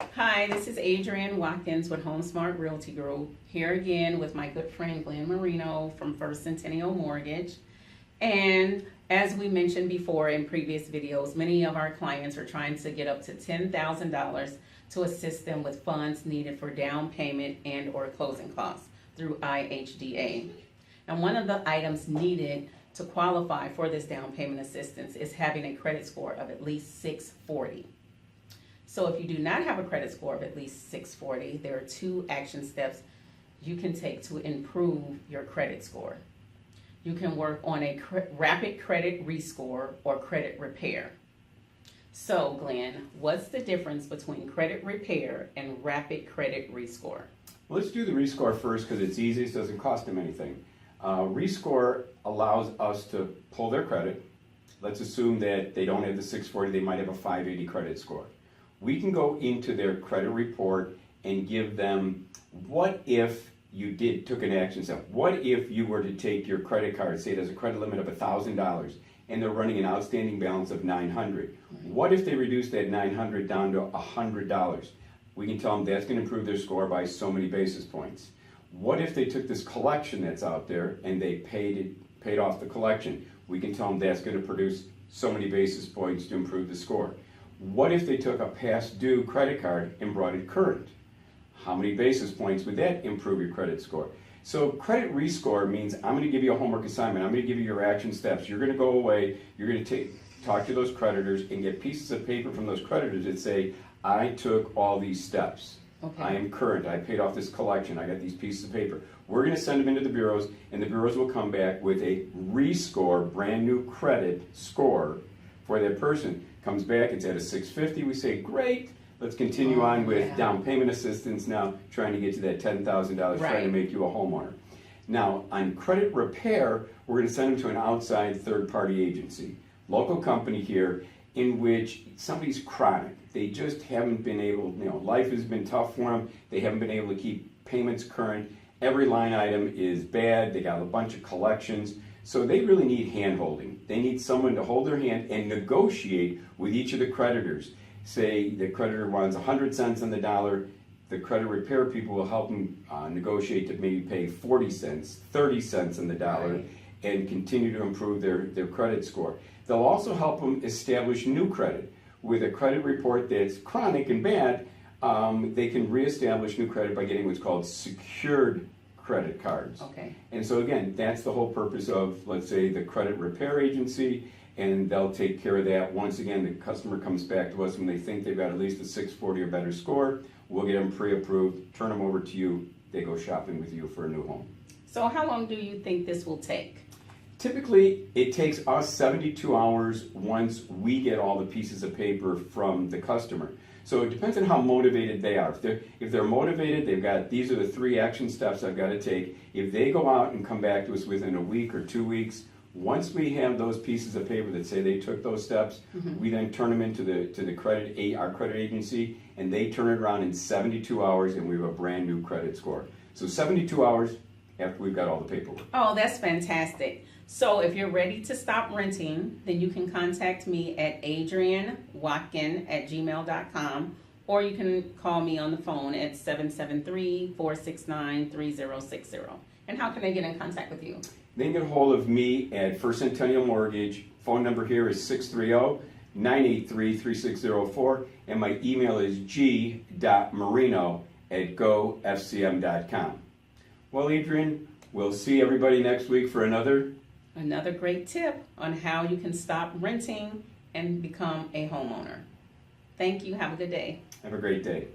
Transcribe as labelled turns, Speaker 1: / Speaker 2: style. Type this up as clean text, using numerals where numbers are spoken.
Speaker 1: Hi, this is Adrian Watkins with HomeSmart Realty Group, here again with my good friend Glen Marino from First Centennial Mortgage. And as we mentioned before in previous videos, many of our clients are trying to get up to $10,000 to assist them with funds needed for down payment and or closing costs through IHDA. And one of the items needed to qualify for this down payment assistance is having a credit score of at least 640. So if you do not have a credit score of at least 640, there are two action steps you can take to improve your credit score. You can work on a rapid credit rescore or credit repair. So Glenn, what's the difference between credit repair and rapid credit rescore?
Speaker 2: Well, let's do the Rescore first because it's easy, it doesn't cost them anything. Rescore allows us to pull their credit. Let's assume that they don't have the 640, they might have a 580 credit score. We can go into their credit report and give them, what if you took an action step? What if you were to take your credit card, say there's a credit limit of $1,000 and they're running an outstanding balance of $900? What if they reduce that $900 down to $100? We can tell them that's going to improve their score by so many basis points. What if they took this collection that's out there and they paid off the collection? We can tell them that's going to produce so many basis points to improve the score. What if they took a past due credit card and brought it current? How many basis points would that improve your credit score? So credit rescore means I'm going to give you a homework assignment. I'm going to give you your action steps. You're going to go away. You're going to talk to those creditors and get pieces of paper from those creditors that say, I took all these steps. Okay. I am current. I paid off this collection. I got these pieces of paper. We're going to send them into the bureaus, and the bureaus will come back with a rescore, brand new credit score for that person. Comes back, it's at a 650. We say, great. Let's continue on with down payment assistance now, trying to get to that $10,000, trying to make you a homeowner. Now, on credit repair, we're going to send them to an outside third-party agency, local company here, in which somebody's chronic. They just haven't been able, life has been tough for them. They haven't been able to keep payments current. Every line item is bad. They got a bunch of collections. So they really need hand-holding. They need someone to hold their hand and negotiate with each of the creditors. Say the creditor wants 100 cents on the dollar, the credit repair people will help them negotiate to maybe pay 40 cents, 30 cents on the dollar, and continue to improve their credit score. They'll also help them establish new credit. With a credit report that's chronic and bad, they can reestablish new credit by getting what's called secured credit cards. Okay. And so again, that's the whole purpose of, let's say, the credit repair agency, and they'll take care of that. Once again, the customer comes back to us when they think they've got at least a 640 or better score. We'll get them pre-approved, turn them over to you. They go shopping with you for a new home.
Speaker 1: So how long do you think this will take?
Speaker 2: Typically, it takes us 72 hours once we get all the pieces of paper from the customer. So it depends on how motivated they are. If they're motivated, they've got, these are the 3 action steps I've got to take. If they go out and come back to us within a week or 2 weeks, once we have those pieces of paper that say they took those steps, we then turn them into our credit agency, and they turn it around in 72 hours, and we have a brand new credit score. So 72 hours after we've got all the paperwork.
Speaker 1: Oh, that's fantastic. So if you're ready to stop renting, then you can contact me at adrianwatkin@gmail.com, or you can call me on the phone at 773-469-3060. And how can they get in contact with you?
Speaker 2: They can get a hold of me at First Centennial Mortgage. Phone number here is 630-983-3604, and my email is g.marino@gofcm.com. Well, Adrian, we'll see everybody next week for another
Speaker 1: great tip on how you can stop renting and become a homeowner. Thank you. Have a good day.
Speaker 2: Have a great day.